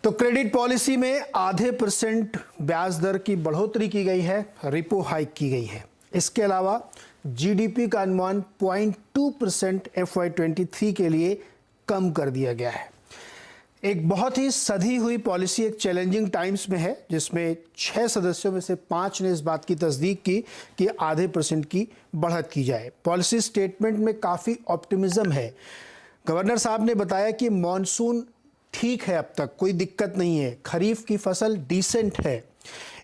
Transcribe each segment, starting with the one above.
तो credit policy में आधे % ब्याज दर की बढ़ोतरी की गई है, रिपो हाइक की गई है। इसके अलावा जीडीपी का अनुमान 0.2% FY23 के लिए कम कर दिया गया है। एक बहुत ही सधी हुई पॉलिसी एक चैलेंजिंग टाइम्स में है, जिसमें 6 सदस्यों में से 5 ने इस बात की तस्दीक की कि आधे % की बढ़त की जाए। पॉलिसी स्टेटमेंट में काफ़ी ऑप्टिमिज्म है। गवर्नर साहब ने बताया कि मॉनसून ठीक है, अब तक कोई दिक्कत नहीं है, खरीफ की फसल डिसेंट है,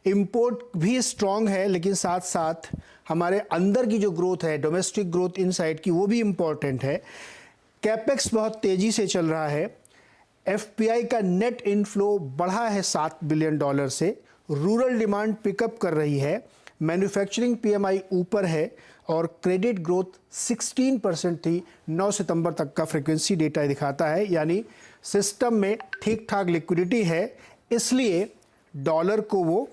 इंपोर्ट भी स्ट्रांग है, लेकिन साथ साथ हमारे अंदर की जो ग्रोथ है, डोमेस्टिक ग्रोथ इनसाइड की, वो भी इम्पोर्टेंट है। कैपेक्स बहुत तेज़ी से चल रहा है। एफपीआई का नेट इनफ्लो बढ़ा है $7 बिलियन से। रूरल डिमांड पिकअप कर रही है। मैन्युफैक्चरिंग पीएमआई ऊपर है और क्रेडिट ग्रोथ 16% थी। 9 सितंबर तक का फ्रीक्वेंसी डेटा दिखाता है, यानी सिस्टम में ठीक ठाक लिक्विडिटी है, इसलिए डॉलर को वो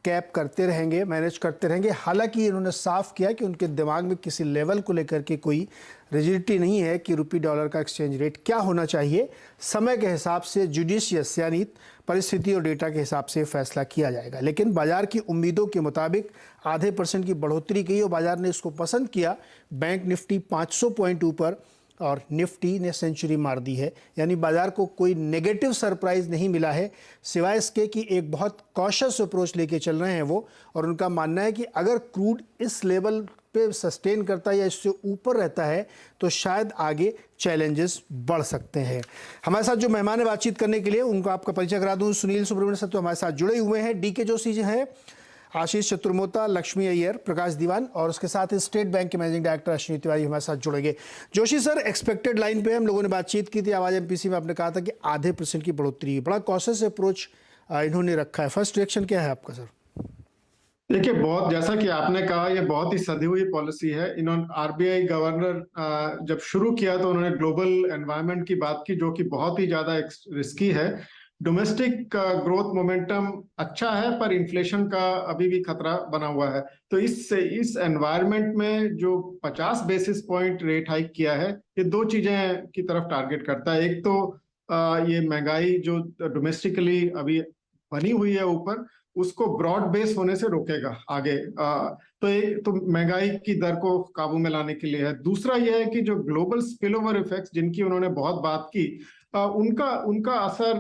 कैप करते रहेंगे, मैनेज करते रहेंगे। हालांकि इन्होंने साफ किया कि उनके दिमाग में किसी लेवल को लेकर के कोई रिजिडिटी नहीं है कि रुपये डॉलर का एक्सचेंज रेट क्या होना चाहिए। समय के हिसाब से जुडिशियस यानी परिस्थिति और डेटा के हिसाब से फैसला किया जाएगा। लेकिन बाजार की उम्मीदों के मुताबिक आधे % की बढ़ोतरी की और बाजार ने इसको पसंद किया। बैंक निफ्टी 500 पॉइंट ऊपर और निफ्टी ने सेंचुरी मार दी है, यानी बाजार को कोई नेगेटिव सरप्राइज नहीं मिला है, सिवाय इसके कि एक बहुत कॉशियस अप्रोच लेके चल रहे हैं वो। और उनका मानना है कि अगर क्रूड इस लेवल पे सस्टेन करता है या इससे ऊपर रहता है तो शायद आगे चैलेंजेस बढ़ सकते हैं। हमारे साथ जो मेहमान है बातचीत करने के लिए, उनको आपका परिचय करा दूं। सुनील सुब्रमण्यम सर तो हमारे साथ जुड़े हुए हैं, डीके जोशी जी हैं, आशीष चतुर्मोता, लक्ष्मी अय्यर, प्रकाश दीवान और उसके साथ स्टेट बैंक के मैनेजिंग डायरेक्टर अश्विनी तिवारी हमारे साथ जुड़ेंगे। जोशी सर, एक्सपेक्टेड लाइन पे हम लोगों ने बातचीत की थी, आवाज एमपीसी में आपने कहा था कि आधे % की बढ़ोतरी, बड़ा कॉशियस अप्रोच इन्होंने रखा है। फर्स्ट रिएक्शन क्या है आपका सर? देखिए, बहुत जैसा कि आपने कहा, ये बहुत ही सधी हुई पॉलिसी है। इन्होंने आरबीआई गवर्नर जब शुरू किया तो उन्होंने ग्लोबल एनवायरनमेंट की बात की, जो कि बहुत ही ज्यादा रिस्की है। डोमेस्टिक ग्रोथ मोमेंटम अच्छा है, पर इन्फ्लेशन का अभी भी खतरा बना हुआ है। तो इस एनवायरनमेंट में जो 50 बेसिस पॉइंट रेट हाइक किया है, ये 2 चीजें की तरफ टारगेट करता है। एक तो ये महंगाई जो डोमेस्टिकली अभी बनी हुई है ऊपर, उसको ब्रॉड बेस होने से रोकेगा आगे। तो एक तो महंगाई की दर को काबू में लाने के लिए है। दूसरा यह है कि जो ग्लोबल स्पिल ओवर इफेक्ट्स जिनकी उन्होंने बहुत बात की, उनका असर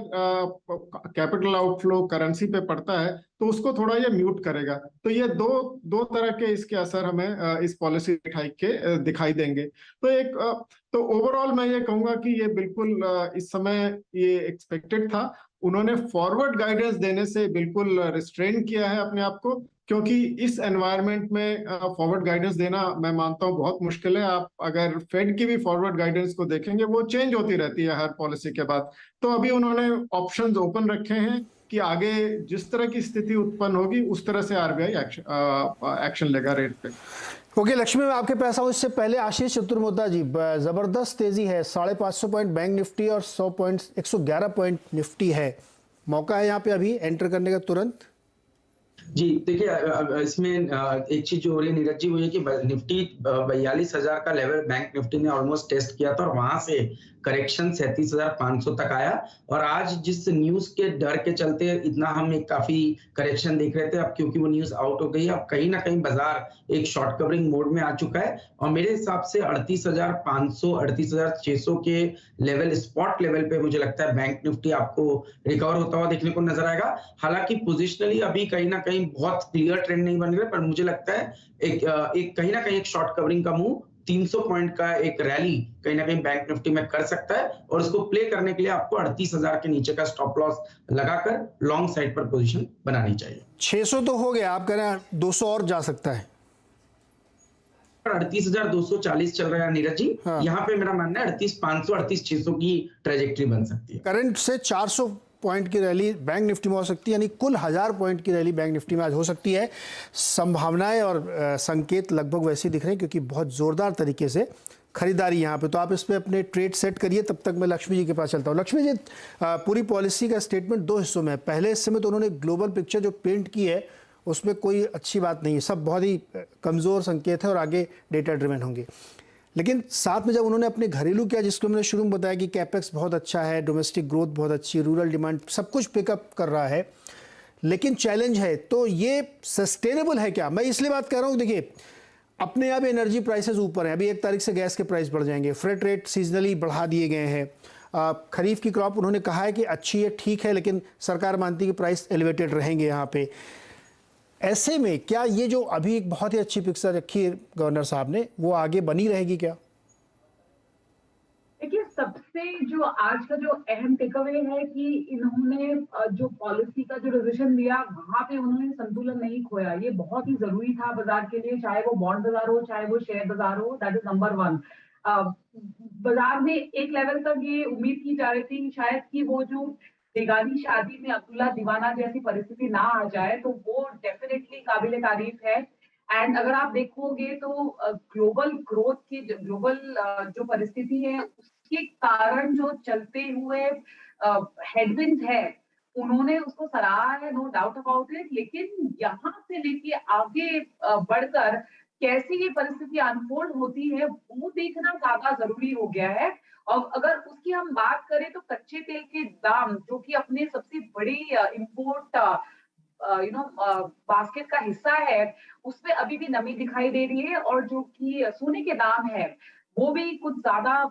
कैपिटल आउटफ्लो करेंसी पे पड़ता है, तो उसको थोड़ा ये म्यूट करेगा। तो ये दो तरह के इसके असर हमें इस पॉलिसी के दिखाई देंगे। तो ओवरऑल मैं ये कहूंगा कि ये बिल्कुल इस समय ये एक्सपेक्टेड था। उन्होंने फॉरवर्ड गाइडेंस देने से बिल्कुल रिस्ट्रेन किया है अपने आप को, क्योंकि इस एनवायरनमेंट में फॉरवर्ड गाइडेंस देना मैं मानता हूं बहुत मुश्किल है। आप अगर फेड की भी फॉरवर्ड गाइडेंस को देखेंगे, वो चेंज होती रहती है हर पॉलिसी के बाद। तो अभी उन्होंने ऑप्शंस ओपन रखे हैं कि आगे जिस तरह की स्थिति उत्पन्न होगी उस तरह से आरबीआई एक्शन लेगा रेट पे। ओके लक्ष्मी, मैं आपके पास आऊँ। इससे पहले आशीष चतुर्मोता जी, जबरदस्त तेजी है, 550 पॉइंट बैंक निफ्टी और 111 पॉइंट निफ्टी है। मौका है यहाँ पे अभी एंटर करने का तुरंत? जी देखिए, इसमें एक चीज जो हो रही है नीरज जी, वो ये कि निफ्टी 42,000 का लेवल बैंक निफ्टी ने ऑलमोस्ट टेस्ट किया था और वहां से करेक्शन 37,500 तक आया। और आज जिस न्यूज के डर के चलते इतना हम एक काफी करेक्शन देख रहे थे, अब क्योंकि वो न्यूज आउट हो गई, अब कहीं ना कहीं बाजार एक शॉर्ट कवरिंग मोड में आ चुका है। और मेरे हिसाब से 38,500 38,600 के लेवल, स्पॉट लेवल पे मुझे लगता है बैंक निफ्टी आपको रिकवर होता हुआ देखने को नजर आएगा। हालांकि पोजिशनली अभी कहीं ना कहीं बहुत क्लियर ट्रेंड नहीं बन रहा, पर मुझे लगता है एक कहीं ना कहीं एक शॉर्ट कवरिंग का मूव 300 पॉइंट का एक रैली कहीं ना कहीं बैंक निफ्टी में कर सकता है। और उसको प्ले करने के लिए आपको 38,000 के नीचे का स्टॉप लॉस लगाकर लॉन्ग साइड पर पोजीशन बनानी चाहिए। 600 तो हो गया, आप कह रहे हैं 200 और जा सकता है? 38,240 चल रहा है नीरज जी। हाँ। यहाँ पे मेरा मानना है 38,500 38,600 की ट्रेजेक्टरी बन सकती है। करंट से 400 पॉइंट की रैली बैंक निफ्टी में हो सकती है, यानी कुल 1000 पॉइंट की रैली बैंक निफ्टी में आज हो सकती है। संभावनाएं और संकेत लगभग वैसे दिख रहे हैं, क्योंकि बहुत जोरदार तरीके से खरीदारी यहाँ पे। तो आप इस पे अपने ट्रेड सेट करिए, तब तक मैं लक्ष्मी जी के पास चलता हूँ। लक्ष्मी जी, पूरी पॉलिसी का स्टेटमेंट 2 हिस्सों में है। पहले हिस्से में तो उन्होंने ग्लोबल पिक्चर जो पेंट की है उसमें कोई अच्छी बात नहीं है, सब बहुत ही कमज़ोर संकेत है और आगे डेटा ड्रिवन होंगे। लेकिन साथ में जब उन्होंने अपने घरेलू किया, जिसको मैंने शुरू में बताया कि कैपेक्स बहुत अच्छा है, डोमेस्टिक ग्रोथ बहुत अच्छी, रूरल डिमांड सब कुछ पिकअप कर रहा है, लेकिन चैलेंज है, तो ये सस्टेनेबल है क्या? मैं इसलिए बात कर रहा हूँ, देखिए अपने आप एनर्जी प्राइसेस ऊपर हैं, अभी 1 तारीख से गैस के प्राइस बढ़ जाएंगे, फ्रेट रेट सीजनली बढ़ा दिए गए हैं, खरीफ की क्रॉप उन्होंने कहा है कि अच्छी है, ठीक है, लेकिन सरकार मानती है कि प्राइस एलिवेटेड रहेंगे यहाँ पे। ऐसे में क्या ये जो अभी एक बहुत ही अच्छी पिक्चर रखी है गवर्नर साहब ने, वो आगे बनी रहेगी क्या? देखिए, सबसे जो आज का जो अहम टेकअवे है कि इन्होंने जो पॉलिसी का जो डिसीजन लिया, वहां पे उन्होंने संतुलन नहीं खोया। ये बहुत ही जरूरी था बाजार के लिए, चाहे वो बॉन्ड बाजार हो, चाहे वो शेयर बाजार हो। That is number 1। बाजार में एक लेवल तक ये उम्मीद की जा रही थी शायद कि वो जो बेगानी शादी में अब्दुल्ला दीवाना जैसी परिस्थिति ना आ जाए, तो वो डेफिनेटली काबिले तारीफ है। एंड अगर आप देखोगे तो ग्लोबल ग्रोथ की ग्लोबल जो परिस्थिति है, उसके कारण जो चलते हुए हेडविंड्स है, उन्होंने उसको सराहा है, नो डाउट अबाउट इट। लेकिन यहाँ से लेके आगे बढ़कर कैसे ये परिस्थिति अनफोल्ड होती है, वो देखना ज्यादा जरूरी हो गया है। और अगर उसकी हम बात करें तो कच्चे तेल के दाम, जो कि अपने सबसे बड़ी इंपोर्ट बास्केट का हिस्सा है, उसमें अभी भी नमी दिखाई दे रही है। और जो कि सोने के दाम है, वो भी कुछ ज्यादा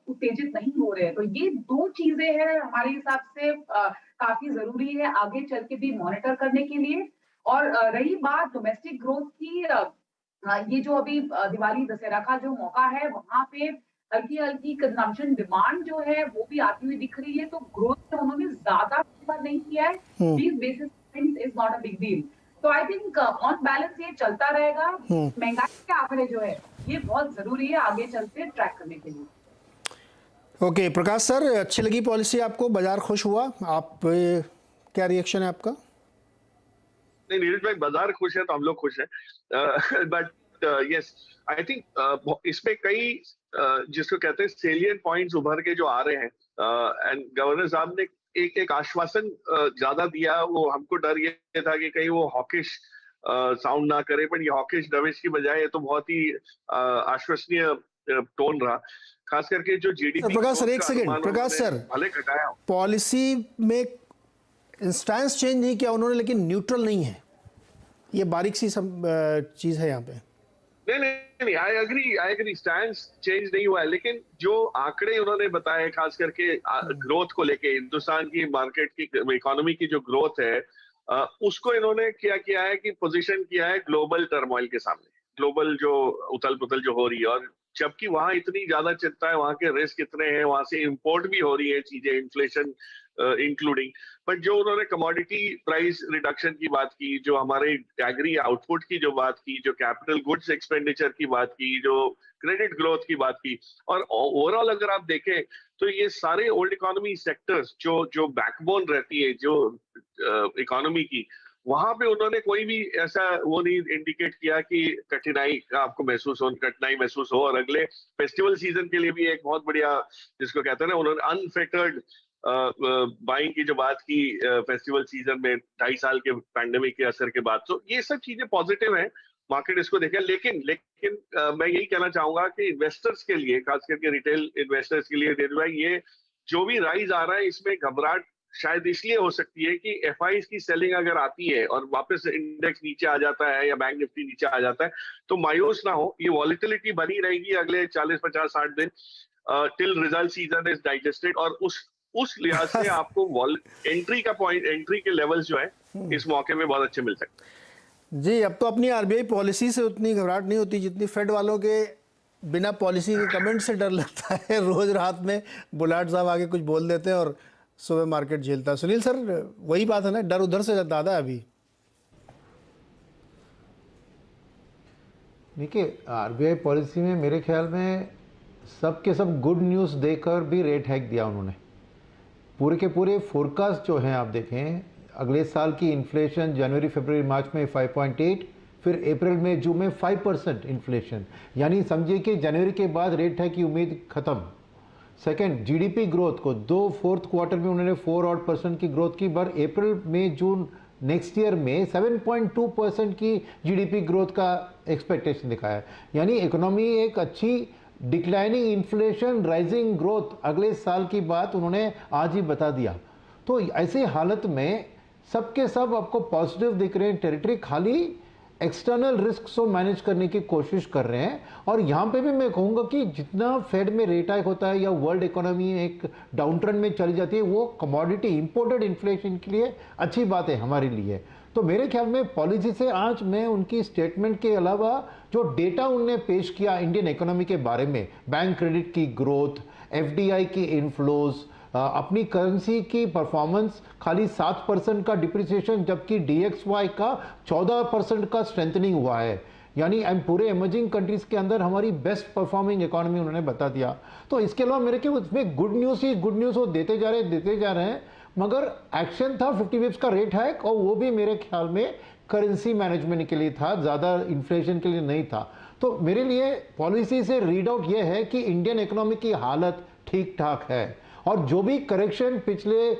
उत्तेजित नहीं हो रहे हैं। तो ये 2 चीजें हैं हमारे हिसाब से काफी जरूरी है आगे चल के भी मॉनिटर करने के लिए। और रही बात डोमेस्टिक ग्रोथ की, ये जो अभी दिवाली दशहरा का जो मौका है, वहां पे हल्की हल्की कंजम्पशन डिमांड जो है वो भी आती हुई दिख रही है। तो ग्रोथ में उन्होंने ज्यादा नहीं किया है, 20 basis points is not a big deal. तो आई थिंक ऑन बैलेंस ये चलता रहेगा। महंगाई के आंकड़े जो है ये बहुत जरूरी है आगे चलते ट्रैक करने के लिए। ओके, प्रकाश सर, अच्छी लगी पॉलिसी आपको? बाजार खुश हुआ? आप क्या रिएक्शन है आपका? नहीं नीरज भाई, बाजार खुश है तो हम लोग खुश हैं, बट यस आई थिंक इसमें कई जिसको कहते हैं सेलियंट पॉइंट्स उभर के जो आ रहे हैं, एंड गवर्नर साहब ने एक आश्वासन ज्यादा दिया। वो हमको डर ये था कि कहीं वो हॉकिश साउंड ना करे, पर ये हॉकिश रविश की बजाय ये तो बहुत ही आश्वसनीय टोन रहा, खास करके जो जीडीपी। प्रकाश सर, एक सेकंड, प्रकाश सर, भले घटाया पॉलिसी में इंस्टेंस चेंज नहीं किया उन्होंने, लेकिन न्यूट्रल नहीं है, ये बारीक सी चीज है यहाँ पे। नहीं, आई एग्री स्टैंड चेंज नहीं हुआ है, लेकिन जो आंकड़े उन्होंने बताए, खास करके ग्रोथ को लेके, हिंदुस्तान की मार्केट की इकोनॉमी की जो ग्रोथ है, उसको इन्होंने क्या किया है कि पोजीशन किया है ग्लोबल टर्मोइल के सामने, ग्लोबल जो उथल पुथल जो हो रही है। और जबकि वहां इतनी ज्यादा चिंता है, वहां के रिस्क इतने हैं, वहां से इंपोर्ट भी हो रही है चीजें, इन्फ्लेशन इंक्लूडिंग। बट जो उन्होंने कमोडिटी प्राइस रिडक्शन की बात की, जो हमारे एग्री आउटपुट की जो बात की, जो कैपिटल गुड्स एक्सपेंडिचर की बात की, जो क्रेडिट ग्रोथ की बात की, और ओवरऑल अगर आप देखें तो ये सारे ओल्ड इकोनॉमी सेक्टर्स जो बैकबोन रहती है जो इकोनॉमी की, वहां पे उन्होंने कोई भी ऐसा वो नहीं इंडिकेट किया कि कठिनाई महसूस हो। और अगले फेस्टिवल सीजन के लिए भी एक बहुत बढ़िया, जिसको कहते हैं ना, उन्होंने अनफिल्टर्ड बाइंग की जो बात की फेस्टिवल सीजन में 2.5 साल के पैंडेमिक के असर के बाद। तो ये सब चीजें पॉजिटिव हैं, मार्केट इसको देखे। लेकिन मैं यही कहना चाहूंगा कि इन्वेस्टर्स के लिए, खास करके रिटेल इन्वेस्टर्स के लिए, ये जो भी राइज आ रहा है, इसमें घबराहट शायद इसलिए हो सकती है कि एफआईज की सेलिंग अगर आती है और वापस इंडेक्स नीचे आ जाता है या बैंक निफ्टी नीचे आ जाता है, तो मायूस ना हो, ये वॉलिटिलिटी बनी रहेगी अगले 40, 50, 60 दिन till result season is digested. और उस लिहाज से आपको एंट्री के लेवल्स जो है इस मौके में बहुत अच्छे मिल सकते हैं। जी, अब तो अपनी आरबीआई पॉलिसी से उतनी घबराहट नहीं होती जितनी फेड वालों के बिना पॉलिसी के कमेंट से डर लगता है। रोज रात में बुलाट साहब आके कुछ बोल देते हैं और सुबह मार्केट झेलता है। सुनील सर, वही बात है ना, डर उधर से ज़्यादा है अभी। देखिए, आरबीआई पॉलिसी में मेरे ख्याल में सब के सब गुड न्यूज़ देकर भी रेट हाइक दिया उन्होंने। पूरे के पूरे फोरकास्ट जो हैं आप देखें, अगले साल की इन्फ्लेशन जनवरी, फरवरी, मार्च में 5.8, फिर अप्रैल में, जून में 5% इन्फ्लेशन, यानी समझिए कि जनवरी के बाद रेट हाइक की उम्मीद खत्म। सेकंड, जीडीपी ग्रोथ को 4th क्वार्टर में उन्होंने 4% की ग्रोथ की, पर अप्रैल, मई, जून नेक्स्ट ईयर में 7.2% की जीडीपी ग्रोथ का एक्सपेक्टेशन दिखाया है। यानी इकोनॉमी एक अच्छी डिक्लाइनिंग इन्फ्लेशन राइजिंग ग्रोथ अगले साल की बात उन्होंने आज ही बता दिया। तो ऐसी हालत में सबके सब आपको पॉजिटिव दिख रहे हैं, टेरिटरी खाली एक्सटर्नल रिस्क को मैनेज करने की कोशिश कर रहे हैं। और यहाँ पे भी मैं कहूँगा कि जितना फेड में रेट हाइक होता है या वर्ल्ड इकोनॉमी एक डाउन ट्रेंड में चली जाती है, वो कमोडिटी इंपोर्टेड इन्फ्लेशन के लिए अच्छी बात है हमारे लिए। तो मेरे ख्याल में पॉलिसी से आज मैं उनकी स्टेटमेंट के अलावा जो डेटा उनने पेश किया इंडियन इकोनॉमी के बारे में, बैंक क्रेडिट की ग्रोथ, एफडीआई की इनफ्लोज, अपनी करेंसी की परफॉर्मेंस, खाली 7% का डिप्रिसिएशन जबकि डीएक्सवाई का 14% का स्ट्रेंथनिंग हुआ है। यानी पूरे इमर्जिंग कंट्रीज के अंदर हमारी बेस्ट परफॉर्मिंग इकोनॉमी उन्होंने बता दिया। तो इसके अलावा मेरे ख्याल उसमें गुड न्यूज़ वो देते जा रहे हैं, मगर एक्शन था 50 बिप्स का रेट हाइक, और वो भी मेरे ख्याल में करेंसी मैनेजमेंट के लिए था, ज़्यादा इन्फ्लेशन के लिए नहीं था। तो मेरे लिए पॉलिसी से रीड आउट ये है कि इंडियन इकोनॉमी की हालत ठीक ठाक है, और जो भी करेक्शन पिछले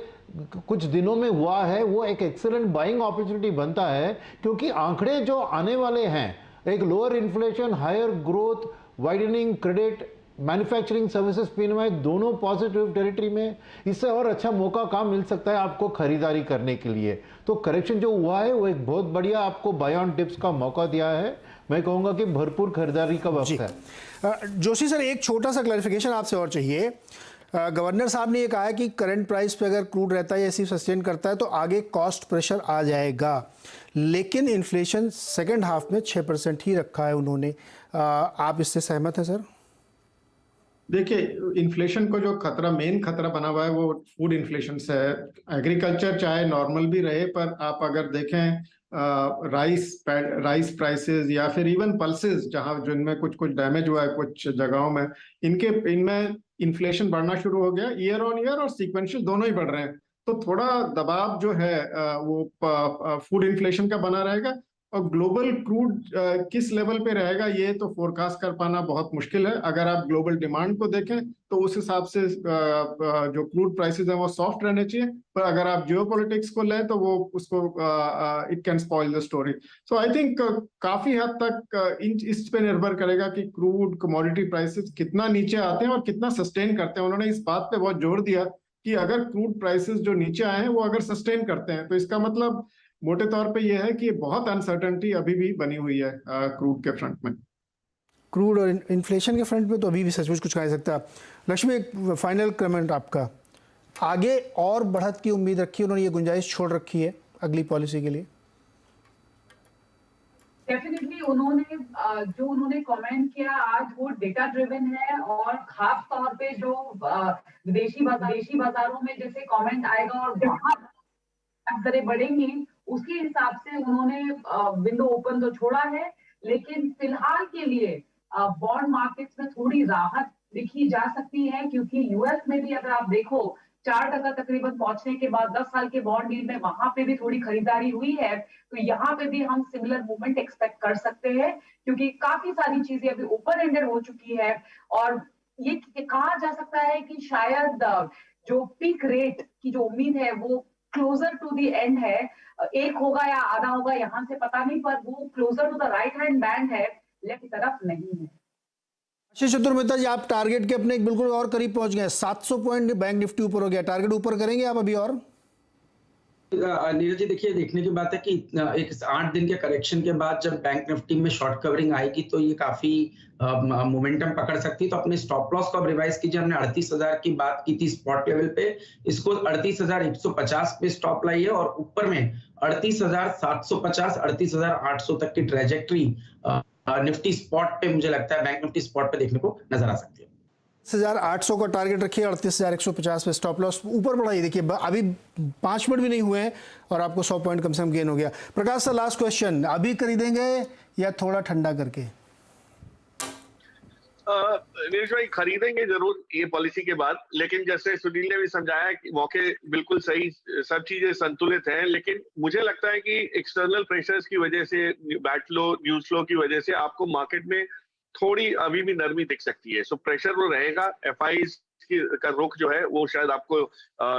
कुछ दिनों में हुआ है वो एक एक्सेलेंट बाइंग अपॉर्चुनिटी बनता है, क्योंकि आंकड़े जो आने वाले हैं, एक lower inflation, higher growth, widening credit, manufacturing services PMI दोनों पॉजिटिव टेरिटरी में, इससे और अच्छा मौका कहाँ मिल सकता है आपको खरीदारी करने के लिए। तो करेक्शन जो हुआ है वो एक बहुत बढ़िया आपको बाय ऑन डिप्स का मौका दिया है। मैं कहूँगा कि भरपूर खरीदारी का वक्त है। जोशी सर, एक छोटा सा क्लैरिफिकेशन आपसे और चाहिए। गवर्नर साहब ने ये कहा है कि करंट प्राइस पे अगर क्रूड रहता है या ऐसी सस्टेन करता है तो आगे कॉस्ट प्रेशर आ जाएगा, लेकिन इन्फ्लेशन सेकंड हाफ में 6% ही रखा है उन्होंने। आप इससे सहमत हैं सर? देखिए, इन्फ्लेशन को जो खतरा, मेन खतरा बना हुआ है वो फूड इन्फ्लेशन से है। एग्रीकल्चर चाहे नॉर्मल भी रहे, पर आप अगर देखें राइस प्राइसेस या फिर इवन पल्सेस, जहां जिनमें कुछ डैमेज हुआ है कुछ जगहों में, इनमें इन्फ्लेशन बढ़ना शुरू हो गया। ईयर ऑन ईयर और सीक्वेंशियल दोनों ही बढ़ रहे हैं। तो थोड़ा दबाव जो है वो फूड इन्फ्लेशन का बना रहेगा। और ग्लोबल क्रूड किस लेवल पे रहेगा ये तो फोरकास्ट कर पाना बहुत मुश्किल है। अगर आप ग्लोबल डिमांड को देखें तो उस हिसाब से जो क्रूड प्राइसेस हैं वो सॉफ्ट रहने चाहिए, पर अगर आप जियोपॉलिटिक्स को लें तो वो उसको it can spoil the story. So I think काफी हद तक इस पे निर्भर करेगा कि क्रूड कमोडिटी प्राइसेस कितना नीचे आते हैं और कितना सस्टेन करते हैं। उन्होंने इस बात पे बहुत जोर दिया कि अगर क्रूड प्राइसेस जो नीचे आए हैं वो अगर सस्टेन करते हैं तो इसका मतलब मोटे तौर पे यह है कि बहुत अनसर्टेनिटी अभी भी बनी हुई है क्रूड के फ्रंट में। क्रूड और इन्फ्लेशन के फ्रंट में तो अभी भी सचमुच कुछ कह नहीं सकता। लक्ष्मी, एक फाइनल कमेंट आपका। आगे और बढ़त की उम्मीद रखी, उन्होंने ये गुंजाइश छोड़ रखी है अगली पॉलिसी के लिए? डेफिनेटली उन्होंने कमेंट किया आज वो डेटा ड्रिवन है, और खास तौर पे जो विदेशी बाजारों में जैसे कमेंट आएगा और वहां दरें बढ़ेंगी, उसके हिसाब से उन्होंने विंडो ओपन तो छोड़ा है। लेकिन फिलहाल के लिए बॉन्ड मार्केट्स में थोड़ी राहत दिखी जा सकती है, क्योंकि यूएस में भी अगर आप देखो 4% तकरीबन पहुंचने के बाद 10 साल के बॉन्ड डील में वहां पे भी थोड़ी खरीदारी हुई है। तो यहाँ पे भी हम सिमिलर मूवमेंट एक्सपेक्ट कर सकते हैं, क्योंकि काफी सारी चीजें अभी ओपन एंडेड हो चुकी है। और ये कहा जा सकता है कि शायद जो पीक रेट की जो उम्मीद है वो क्लोजर टू द एंड है। एक होगा या आधा होगा यहां से पता नहीं, पर वो closer to the right hand band है, लेफ्ट की तरफ नहीं है। आशीष चतुर्वेदी जी, आप टारगेट के अपने बिल्कुल और करीब पहुंच गए। 700 पॉइंट बैंक निफ्टी ऊपर हो गया। टारगेट ऊपर करेंगे आप अभी और? नीरज जी, देखिए, देखने की बात है कि एक 8 दिन के करेक्शन के बाद जब बैंक निफ्टी में शॉर्ट कवरिंग आएगी तो ये काफी मोमेंटम पकड़ सकती है। तो अपने स्टॉप लॉस को रिवाइज कीजिए। हमने 38,000 की बात की थी स्पॉट लेवल पे, इसको 38,150 पे स्टॉप लाइए, और ऊपर में 38,750 38,800 तक की ट्रेजेक्ट्री निफ्टी स्पॉट पे मुझे लगता है बैंक निफ्टी स्पॉट पे देखने को नजर आ सकती है। 3800 का टारगेट रखिए, 38,150 पे स्टॉप लॉस ऊपर बढ़ाइए। देखिए अभी 5 मिनट भी नहीं हुए हैं और आपको 100 पॉइंट कम से कम गेन हो गया। प्रकाश सर, लास्ट क्वेश्चन, अभी खरीदेंगे या थोड़ा ठंडा करके? नीरज भाई, खरीदेंगे जरूर ये पॉलिसी के बाद, लेकिन जैसे सुनील ने भी समझाया कि मौके बिल्कुल सही, सब चीजें संतुलित हैं। लेकिन मुझे लगता है कि एक्सटर्नल प्रेशर्स की वजह से, बैट फ्लो, न्यूज फ्लो की वजह से आपको मार्केट में थोड़ी अभी भी नरमी दिख सकती है। सो प्रेशर वो रहेगा। एफआईज का रुख जो है वो शायद आपको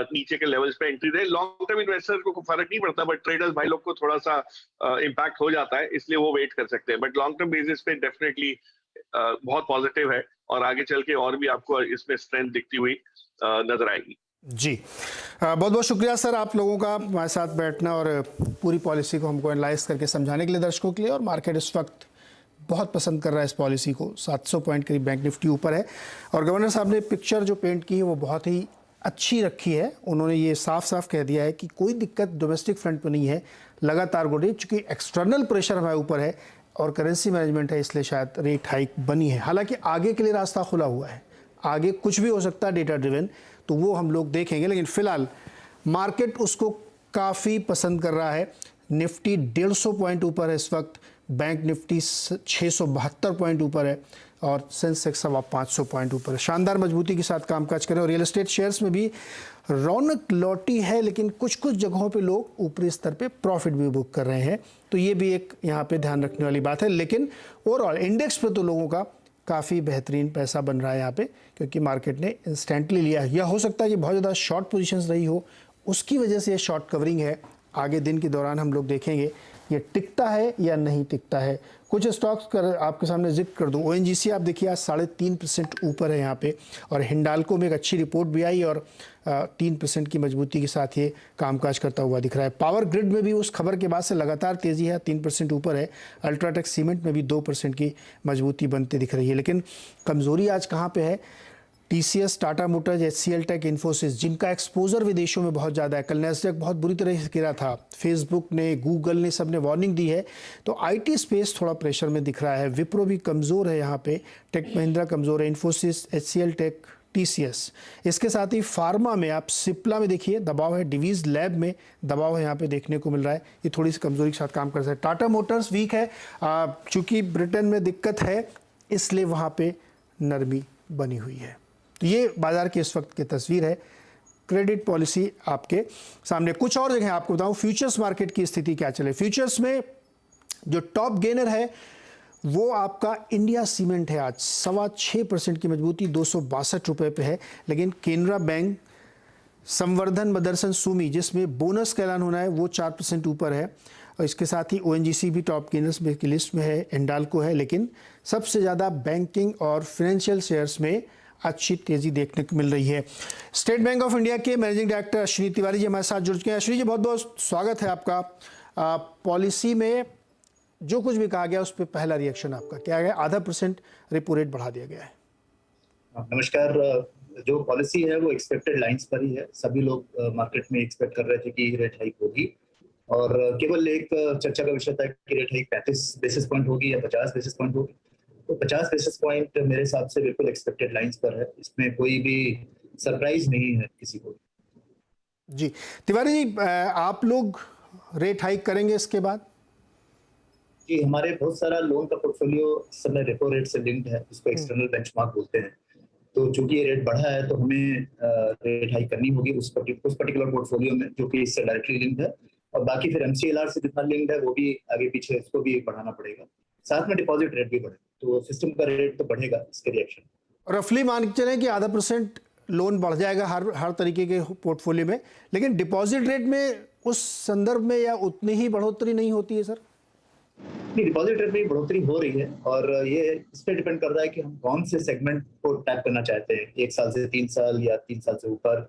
नीचे के लेवल्स पे एंट्री दे। लॉन्ग टर्म इन्वेस्टर को फर्क नहीं पड़ता, बट ट्रेडर्स भाई लोग को थोड़ा सा इम्पैक्ट हो जाता है, इसलिए वो वेट कर सकते हैं। बट लॉन्ग टर्म बेसिस पे डेफिनेटली बहुत पॉजिटिव है और आगे चल के और भी आपको इसमें स्ट्रेंथ दिखती हुई नजर आएगी। जी, बहुत बहुत शुक्रिया सर आप लोगों का हमारे साथ बैठना और पूरी पॉलिसी को हमको एनालाइज करके समझाने के लिए दर्शकों के लिए। और मार्केट इस वक्त बहुत पसंद कर रहा है इस पॉलिसी को। 700 पॉइंट करीब बैंक निफ्टी ऊपर है और गवर्नर साहब ने पिक्चर जो पेंट की है वो बहुत ही अच्छी रखी है। उन्होंने ये साफ साफ कह दिया है कि कोई दिक्कत डोमेस्टिक फ्रंट पर नहीं है, लगातार बढ़ रही है। चूँकि एक्सटर्नल प्रेशर हमारे ऊपर है और करेंसी मैनेजमेंट है, इसलिए शायद रेट हाइक बनी है। हालांकि आगे के लिए रास्ता खुला हुआ है, आगे कुछ भी हो सकता है डेटा ड्रिवन, तो वो हम लोग देखेंगे। लेकिन फिलहाल मार्केट उसको काफ़ी पसंद कर रहा है। निफ्टी 150 पॉइंट ऊपर है इस वक्त, बैंक निफ्टी 672 पॉइंट ऊपर है और सेंसेक्स 500 पॉइंट ऊपर है। शानदार मजबूती के साथ कामकाज करें। और रियल एस्टेट शेयर्स में भी रौनक लौटी है, लेकिन कुछ कुछ जगहों पे लोग ऊपरी स्तर पे प्रॉफिट भी बुक कर रहे हैं, तो ये भी एक यहाँ पे ध्यान रखने वाली बात है। लेकिन ओवरऑल इंडेक्स पे तो लोगों का काफ़ी बेहतरीन पैसा बन रहा है यहाँ पे, क्योंकि मार्केट ने इंस्टेंटली लिया है। यह हो सकता है कि बहुत ज़्यादा शॉर्ट पोजीशंस रही हो, उसकी वजह से ये शॉर्ट कवरिंग है। आगे दिन के दौरान हम लोग देखेंगे ये टिकता है या नहीं टिकता है। कुछ स्टॉक्स कर आपके सामने जिक्र कर दूं। ONGC आप देखिए आज 3.5% ऊपर है यहाँ पे, और हिंडाल्को में एक अच्छी रिपोर्ट भी आई और 3% की मजबूती के साथ ये कामकाज करता हुआ दिख रहा है। पावर ग्रिड में भी उस खबर के बाद से लगातार तेज़ी है, 3% ऊपर है। अल्ट्राटेक सीमेंट में भी 2% की मजबूती बनती दिख रही है। लेकिन कमज़ोरी आज कहाँ पे है? TCS, Tata Motors, HCL tech, Infosys, जिनका एक्सपोजर विदेशों में बहुत ज़्यादा है। कल नैस्डैक बहुत बुरी तरह से गिरा था, फेसबुक ने, गूगल ने, सब ने वार्निंग दी है। तो IT स्पेस थोड़ा प्रेशर में दिख रहा है। विप्रो भी कमज़ोर है यहाँ पे, टेक महिंद्रा कमज़ोर है, इन्फोसिस, HCL टेक, TCS। इसके साथ ही फार्मा में आप सिप्ला में देखिए दबाव है, डिवीज लैब में दबाव है, यहाँ पे देखने को मिल रहा है। ये थोड़ी सी कमज़ोरी के साथ काम कर सकता है। टाटा मोटर्स वीक है, चूँकि ब्रिटेन में दिक्कत है इसलिए वहाँ पे नरमी बनी हुई है। तो ये बाजार की इस वक्त की तस्वीर है। क्रेडिट पॉलिसी आपके सामने। कुछ और जगह आपको बताऊं फ्यूचर्स मार्केट की स्थिति क्या चले। फ्यूचर्स में जो टॉप गेनर है वो आपका इंडिया सीमेंट है। आज 6.25% की मजबूती 262 रुपये पे है। लेकिन केनरा बैंक, संवर्धन मदरसन सुमी, जिसमें बोनस का ऐलान होना है, वो 4% ऊपर है। और इसके साथ ही ONGC भी टॉप गेनर्स की लिस्ट में है, हिंडाल्को है। लेकिन सबसे ज़्यादा बैंकिंग और फाइनेंशियल शेयर्स में अच्छी तेज़ी देखने को मिल रही है। स्टेट बैंक ऑफ इंडिया के मैनेजिंग डायरेक्टर अश्विनी तिवारी जी हमारे साथ जुड़ चुके हैं। अश्विनी जी, बहुत बहुत स्वागत है आपका। पॉलिसी में जो कुछ भी कहा गया उस पर पहला रिएक्शन आपका क्या है? 0.5% रेपो रेट बढ़ा दिया गया है। नमस्कार। जो पॉलिसी है वो एक्सपेक्टेड लाइंस पर ही है। सभी लोग मार्केट में एक्सपेक्ट कर रहे थे कि रेट हाइक होगी, और केवल एक चर्चा का विषय था कि रेट हाइक 35 बेसिस पॉइंट होगी या 50 बेसिस पॉइंट होगी। तो 50 बेसिस पॉइंट मेरे हिसाब से बिल्कुल एक्सपेक्टेड लाइंस पर है। इसमें कोई भी सरप्राइज नहीं है किसी को। जी तिवारी जी, आप लोग रेट हाइक करेंगे इसके बाद? जी, हमारे बहुत सारा लोन का पोर्टफोलियो इस समय रेपो रेट से लिंक्ड है, जिसको एक्सटर्नल बेंचमार्क बोलते हैं। तो चूंकि ये रेट बढ़ा है तो हमें रेट हाइक करनी होगी उस पर्टिकुलर पोर्टफोलियो में जो कि इससे डायरेक्टली लिंक्ड है। और बाकी फिर MCLR से जितना लिंक्ड है वो भी आगे पीछे उसको भी बढ़ाना पड़ेगा। साथ में डिपॉजिट रेट भी बढ़े तो सिस्टम का रेट तो बढ़ेगा इसके रिएक्शन। रफली मान के चलें कि 0.5% लोन बढ़ जाएगा हर तरीके के पोर्टफोलियो में, लेकिन डिपॉजिट रेट में उस संदर्भ में या उतनी ही बढ़ोतरी नहीं होती है सर? नहीं, डिपॉजिट रेट में बढ़ोतरी हो रही है, और ये इस पर डिपेंड कर रहा है कि हम कौन से सेगमेंट को टैप करना चाहते हैं, 1 साल से 3 साल या 3 साल से ऊपर।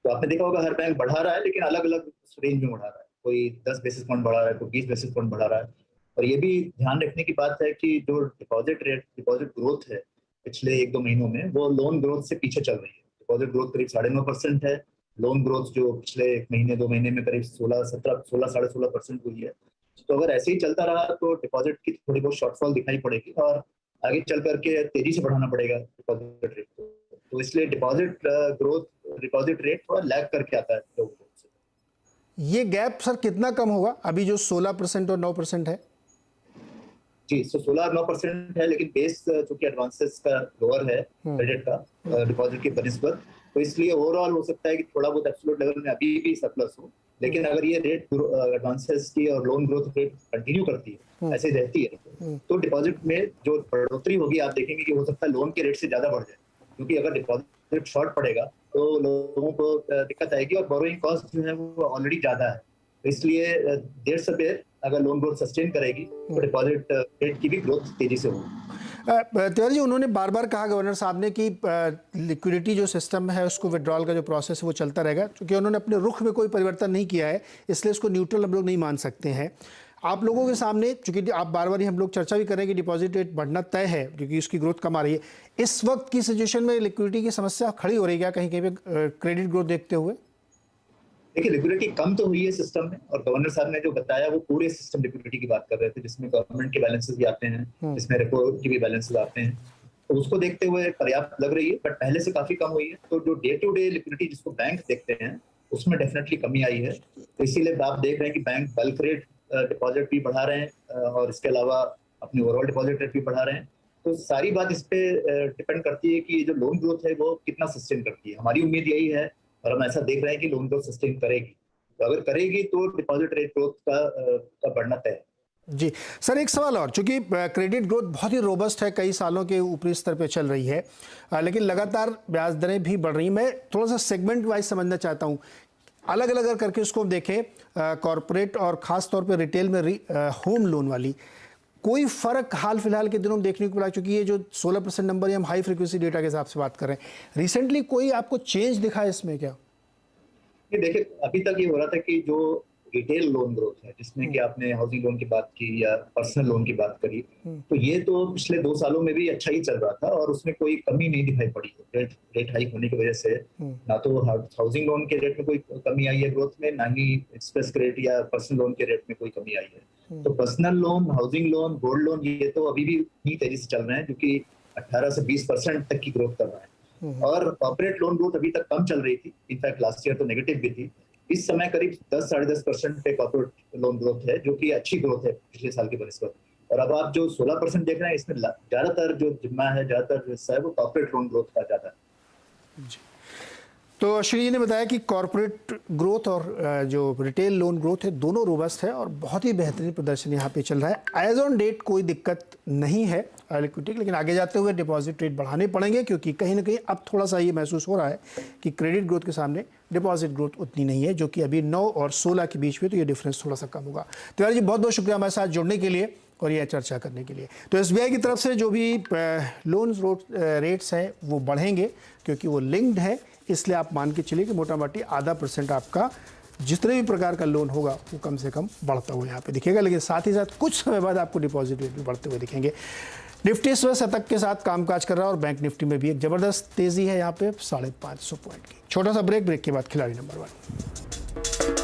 तो आपने देखा होगा हर बैंक बढ़ा रहा है, लेकिन अलग अलग रेंज में बढ़ा रहा है। कोई 10 बेसिस पॉइंट बढ़ा रहा है, कोई 20 बेसिस पॉइंट बढ़ा रहा है। और ये भी ध्यान रखने की बात है कि जो डिपॉजिट ग्रोथ है पिछले 1-2 महीनों में, वो लोन ग्रोथ से पीछे चल रही है। डिपॉजिट ग्रोथ करीब 9.5% है, लोन ग्रोथ जो पिछले 1 महीने 2 महीने में करीब 16-16% हुई है। तो अगर ऐसे ही चलता रहा तो डिपॉजिट की थोड़ी बहुत शॉर्टफॉल दिखाई पड़ेगी और आगे चल करके तेजी से बढ़ाना पड़ेगा डिपॉजिट रेट को। तो इसलिए डिपॉजिट रेट थोड़ा लैग करके आता है लोगों को। ये गैप सर कितना कम होगा अभी जो 16% और 9% है? जी, 16-9% है, लेकिन बेस चूंकि एडवांसेस का लोअर है क्रेडिट का डिपॉजिट की बनिस्बत, तो इसलिए ओवरऑल हो सकता है कि थोड़ा बहुत एब्सोल्यूट लेवल में अभी भी सरप्लस हो। लेकिन अगर ये रेट एडवांसेस की और लोन ग्रोथ रेट कंटिन्यू करती है, ऐसे रहती है, तो डिपॉजिट में जो बढ़ोतरी होगी आप देखेंगे कि हो सकता है लोन के रेट से ज्यादा बढ़ जाए। क्योंकि अगर डिपॉजिट डिपॉजिट शॉर्ट पड़ेगा तो लोगों को दिक्कत आएगी और बोरोइंग कॉस्ट जो है वो ऑलरेडी ज्यादा है। इसलिए देर से देर अगर लोन ग्रोथ सस्टेन करेगी तो डिपॉजिट रेट की भी ग्रोथ तेजी से होगी। तिवारी जी, उन्होंने बार बार कहा गवर्नर साहब ने कि लिक्विडिटी जो सिस्टम है उसको विड्रॉल का जो प्रोसेस है वो चलता रहेगा, क्योंकि उन्होंने अपने रुख में कोई परिवर्तन नहीं किया है, इसलिए इसको न्यूट्रल हम लोग नहीं मान सकते हैं। आप लोगों के सामने, चूंकि आप बार बार ही हम लोग चर्चा भी कर रहे हैं कि डिपॉजिट रेट बढ़ना तय है क्योंकि उसकी ग्रोथ कम आ रही है, इस वक्त की सिचुएशन में लिक्विडिटी की समस्या खड़ी हो रही है क्या कहीं कहीं पे क्रेडिट ग्रोथ देखते हुए? देखिए, लिक्विडिटी कम तो हुई है सिस्टम में, और गवर्नर साहब ने जो बताया वो पूरे सिस्टम लिक्विडिटी की बात कर रहे थे, जिसमें गवर्नमेंट के बैलेंसेस भी आते हैं, जिसमें रेपो के भी बैलेंसेस आते हैं, तो उसको देखते हुए पर्याप्त लग रही है, बट पहले से काफी कम हुई है। तो जो डे टू डे लिक्विडिटी जिसको बैंक देखते हैं उसमें डेफिनेटली कमी आई है। तो इसीलिए आप देख रहे हैं कि बैंक बल्क रेट डिपॉजिट भी बढ़ा रहे हैं और इसके अलावा अपनी ओवरऑल डिपॉजिट रेट भी बढ़ा रहे हैं। तो सारी बात इस पे डिपेंड करती है कि जो लोन ग्रोथ है वो कितना सस्टेन करती है। हमारी उम्मीद यही है और हम ऐसा देख रहे हैं कि लोन ग्रोथ सस्टेन करेगी, तो अगर करेगी तो डिपॉजिट रेट ग्रोथ का बढ़ना तय है। जी सर, एक सवाल और, चूंकि क्रेडिट ग्रोथ बहुत ही रोबस्ट है, कई सालों के ऊपरी स्तर पे चल रही है, लेकिन लगातार ब्याज दरें भी बढ़ रही हैं। मैं थोड़ा सा सेगमेंट वाइज समझना चाहता हूँ, अलग अलग करके उसको देखें, कॉरपोरेट और ख़ास तौर पे रिटेल में होम लोन वाली, कोई फ़र्क हाल फिलहाल के दिनों में देखने को मिला? क्योंकि ये जो 16% नंबर हम हाई फ्रीक्वेंसी डेटा के हिसाब से बात कर रहे हैं, रिसेंटली कोई आपको चेंज दिखा है इसमें क्या? ये देखिए, अभी तक ये हो रहा था कि जो रिटेल लोन ग्रोथ है, जिसमें कि आपने हाउसिंग लोन की बात की या पर्सनल लोन की बात करी, तो ये तो पिछले 2 सालों में भी अच्छा ही चल रहा था और उसमें कोई कमी नहीं दिखाई पड़ी। रेट हाइक होने की वजह से ना तो हाउसिंग लोन के रेट में कोई कमी आई है ग्रोथ में, ना ही एक्सप्रेस क्रेडिट या पर्सनल लोन के रेट में कोई कमी आई है। तो personal loan, housing loan, gold loan, ये तो अभी भी इतनी तेजी से चल रहे हैं, जो कि 18 से 20% तक की ग्रोथ कर रहा है। और कॉर्पोरेट लोन ग्रोथ अभी तक कम चल रही थी, इनफैक्ट लास्ट ईयर तो नेगेटिव भी थी। इस समय करीब 10-10.5% पे कॉर्पोरेट लोन ग्रोथ है, जो कि अच्छी ग्रोथ है पिछले साल की बनस्पत। और अब आप जो 16% देख रहे हैं, इसमें ज्यादातर जो जिम्मा है, ज्यादातर जो हिस्सा है वो कॉर्पोरेट लोन ग्रोथ का ज्यादा है। तो अश्विनी जी ने बताया कि कॉर्पोरेट ग्रोथ और जो रिटेल लोन ग्रोथ है दोनों रोबस्ट है और बहुत ही बेहतरीन प्रदर्शन यहाँ पे चल रहा है। एज ऑन डेट कोई दिक्कत नहीं है लिक्विडिटी, लेकिन आगे जाते हुए डिपॉजिट रेट बढ़ाने पड़ेंगे, क्योंकि कहीं ना कहीं अब थोड़ा सा ये महसूस हो रहा है कि क्रेडिट ग्रोथ के सामने डिपॉजिट ग्रोथ उतनी नहीं है, जो कि अभी 9 और 16 के बीच में, तो ये डिफरेंस थोड़ा सा कम होगा। तिवारी जी, बहुत बहुत शुक्रिया हमारे साथ जुड़ने के लिए और यह चर्चा करने के लिए। तो SBI की तरफ से जो भी लोन रेट्स हैं वो बढ़ेंगे, क्योंकि वो लिंक्ड है, इसलिए आप मान के चलिए कि मोटा मोटी आधा % आपका जितने भी प्रकार का लोन होगा वो कम से कम बढ़ता हुआ यहाँ पे दिखेगा। लेकिन साथ ही साथ कुछ समय बाद आपको डिपॉजिट रेट भी बढ़ते हुए दिखेंगे। निफ्टी इस वक्त शतक के साथ कामकाज कर रहा है और बैंक निफ्टी में भी एक ज़बरदस्त तेज़ी है यहाँ पे 550 पॉइंट की। छोटा सा ब्रेक के बाद खिलाड़ी नंबर 1।